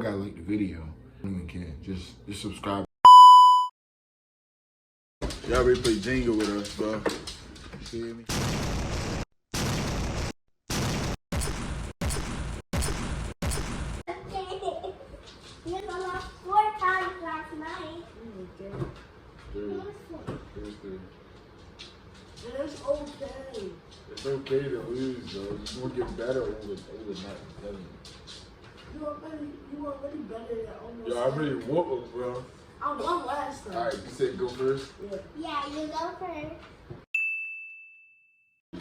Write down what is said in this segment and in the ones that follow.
gotta like the video. I don't even care. Just subscribe. Y'all ready to play Jenga with us, bro? You hear me? You lost 4 times last night. Thursday. It's okay. It's okay to lose, though. You're gonna get better over night. You already better than almost. Yo, I really whooped him, bro. I won last time. Alright, you said go first? Yeah, you go first. I'm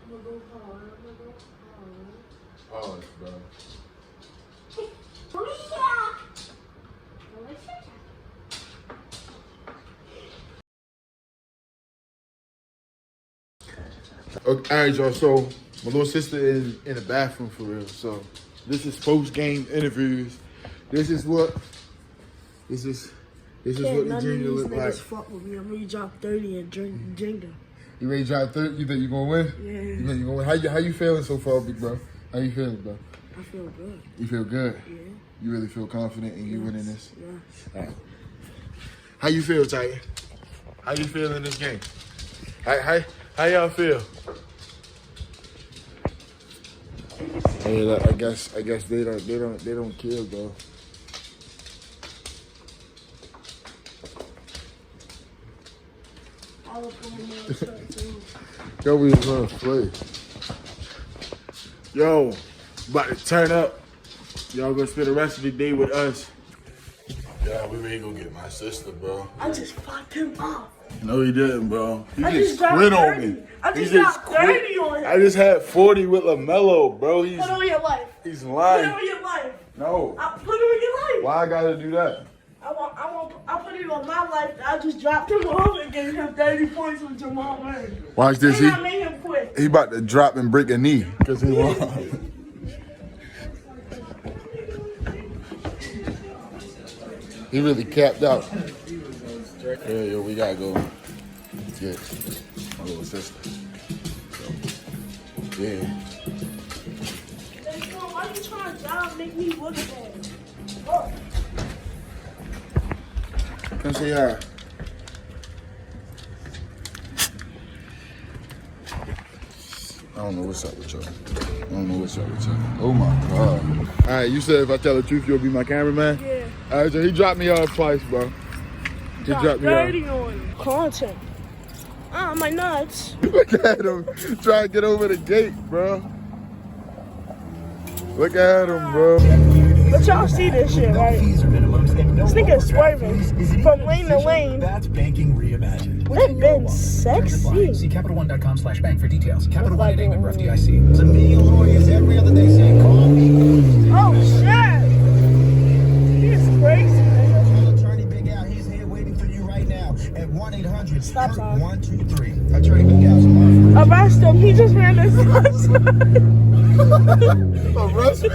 gonna go hard. Pause, bro. Okay, alright, y'all. So my little sister is in the bathroom for real. So this is post-game interviews. This is what the Jenga look like. Fuck with me. I'm ready to drop 30 and drink Jenga. You ready to drop 30? You think you gonna win? Yeah. You think you gonna win? How you feeling so far, big bro? How you feeling, bro? I feel good. You feel good? Yeah. You really feel confident in you winning this? Yeah. All right. How you feel, Titan? How you feel in this game? How y'all feel? Hey, look, I guess they don't kill, though. I was going to start too. Yo, we was gonna play. Yo, about to turn up. Y'all gonna spend the rest of the day with us. Yeah, we ready to go get my sister, bro. I just fucked him up. No, he didn't, bro. He I just dropped quit on 30. me. I He just dropped 30 on him. I just had 40 with LaMelo, bro. Put on your life. He's Put lying. on your life. No. I put on your life. Why I gotta do that? I put it on my life. I just dropped him off and gave him 30 points with Jamal Murray. Watch this. And I made him quit. He about to drop and break a knee because he won. He really capped out. Yeah, we gotta go get my little sister. So, yeah. Why you trying to make me look bad? Oh. Come say hi. I don't know what's up with y'all. Oh my God. All right, you said if I tell the truth, you'll be my cameraman? Yeah. All right, so he dropped me off twice, bro. He dropped me off. 30 on him. Content. Ah, my nuts. Look at him trying to get over the gate, bro. Look at him, bro. But y'all see this shit, right? This nigga swerving from lane to lane. That's banking reimagined. That been sexy. See CapitalOne.com/bank for details. Capital One and member FDIC. There's a million lawyers every other day saying, call me. Oh, shit. He's crazy, nigga. Attorney Big Al, he's here waiting for you right now at 1-800. Stop sign. 123. Attorney Big Al's Arrest him. He just ran this stop sign. Arrest me?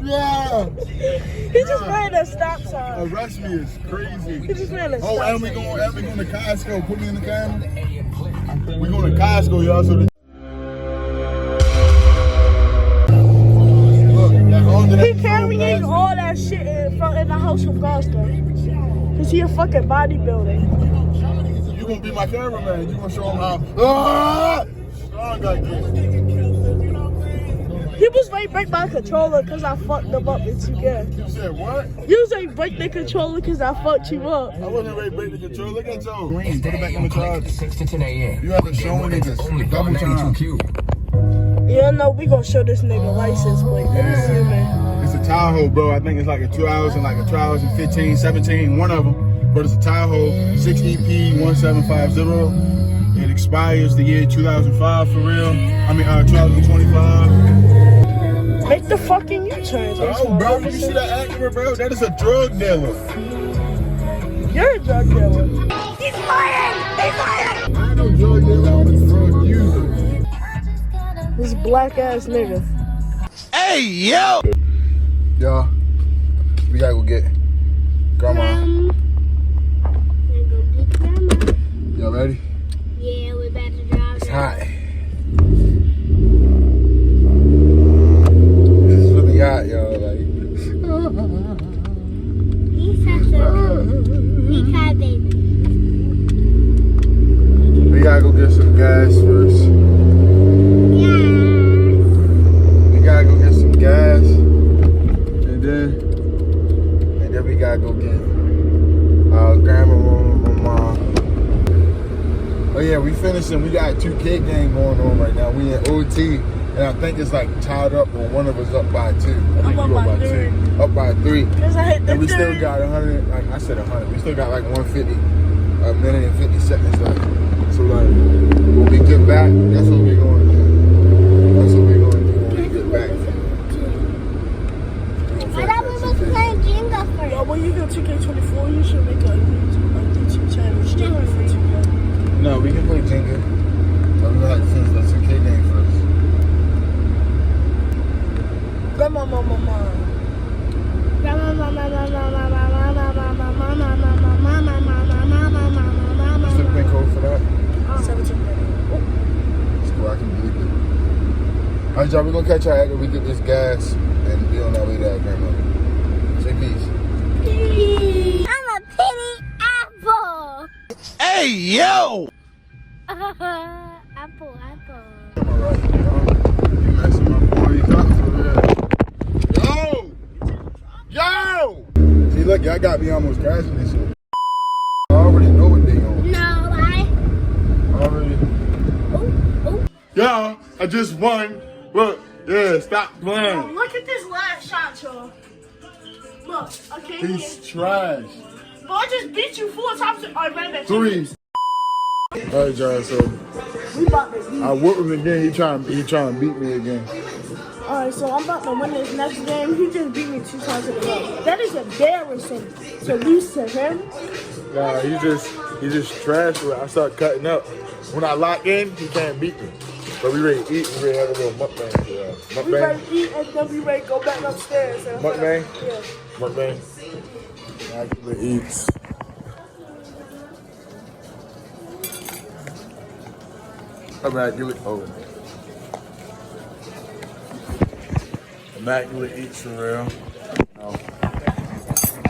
Yeah. He just ran a stop sign. Arrest me is crazy. He just ran a stop Oh, sign. and we going to Costco. Put me in the camera. We going to Costco, y'all. So He carrying all that shit in the house from Costco. Cause he a fucking bodybuilder. You gonna be my cameraman. You gonna show him how. Ah! I got He was ready to break my controller cause I fucked him up in 2K. You said what? You was ready to break the controller cause I fucked you up. I wasn't ready to break the control. Look at y'all. Green, put it back on the charge. 6 to 10 a.m. You haven't shown niggas double time. Yeah, no, we gonna show this nigga license plate. Let me see, man. It's a Tahoe, bro. I think it's like a 2015, 17, one of them. But it's a Tahoe 6EP1750. It expires the year 2005 for real. 2025. Make the fucking U-turns. Oh, bro, you see that Acura, bro? That is a drug dealer. You're a drug dealer. I ain't no drug dealer. I'm a drug user. This black ass nigga. Hey, yo! Y'all, we gotta go get Grandma. Y'all ready? Yeah, we're about to drive. It's hot. gotta go get grandma, mom. Oh yeah, we finishing. We got a 2K game going on right now. We in OT, and I think it's like tied up, or one of us up by 2. I think I'm up you by 2. Up by 3. Cause I hit the And we still third. got 100. Like I said, 100. We still got like 150, a minute and 50 seconds left. So like, when we get back, that's what we're going to do. That's what we're going to do when we get back. I thought we was playing Jenga first. Yo, when you go 2K24, you should make a YouTube channel strictly for 2K. No, we can play Jenga. But we got to finish the 2K game first. Grandma, mama. What's the pin code for that? 17 minutes. It's cool, I can believe it. Alright, y'all, we're gonna catch y'all after we get this gas and be on our way to our grandmother. Say peace. I'm a penny apple. Hey, yo! Apple. I'm alright, y'all. You messing my boys up for real. Yo! See, look, y'all got me almost crashing this shit. I already know what they on. No, I Already. Y'all, I just won. Look, yeah, stop playing. Look at this last shot, y'all. Look, I came here. He's trash. But I just beat you 4 times. I ran back 3. Alright, y'all, so We about to beat. I whoop him again. He trying to beat me again. Alright, so I'm about to win this next game. He just beat me 2 times in a row. That is embarrassing to lose to him. Nah, he just trash. I start cutting up. When I lock in, he can't beat me. But we ready to eat. We ready to have a little mukbang. We ready to eat and then we ready to go back upstairs. And Mukbang? Yeah. Mukbang. Actually eats. Immaculate. Oh. Immaculate eats for real.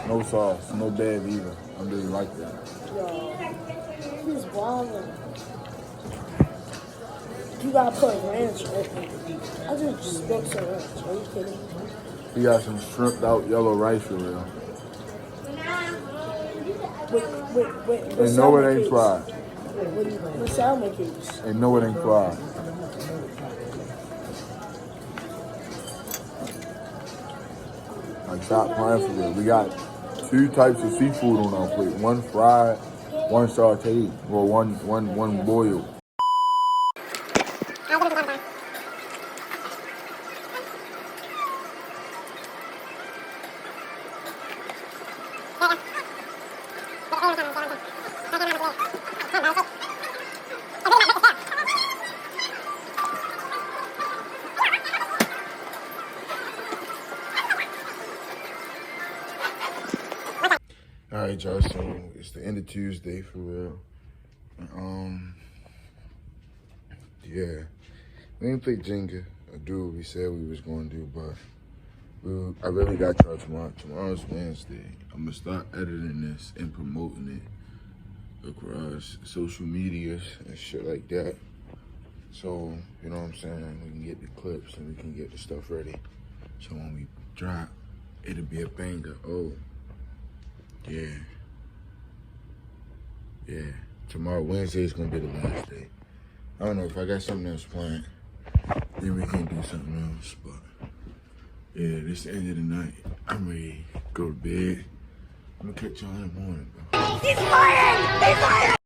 No sauce. No bad either. I really like that. Yo, he's wild. You gotta put ranch on it. I just spilled some ranch. Are you kidding? We got some shrimped out yellow rice for real. Wait. And no, it ain't fried. With salmon cakes. And no, it ain't fried. Like, stop playing for real. We got 2 types of seafood on our plate. One fried, one sauteed, or one boiled. Alright, y'all, so it's the end of Tuesday for real. Yeah. We didn't play Jenga or do what we said we was gonna do, but I really got y'all tomorrow. Tomorrow's Wednesday. I'm gonna start editing this and promoting it across social medias and shit like that. So, you know what I'm saying? We can get the clips and we can get the stuff ready. So when we drop, it'll be a banger. Oh. Yeah. Tomorrow, Wednesday, is gonna be the last day. I don't know if I got something else planned, then we can do something else. But yeah, this is the end of the night. I'm ready to go to bed. I'm gonna catch y'all in the morning, bro. He's lying!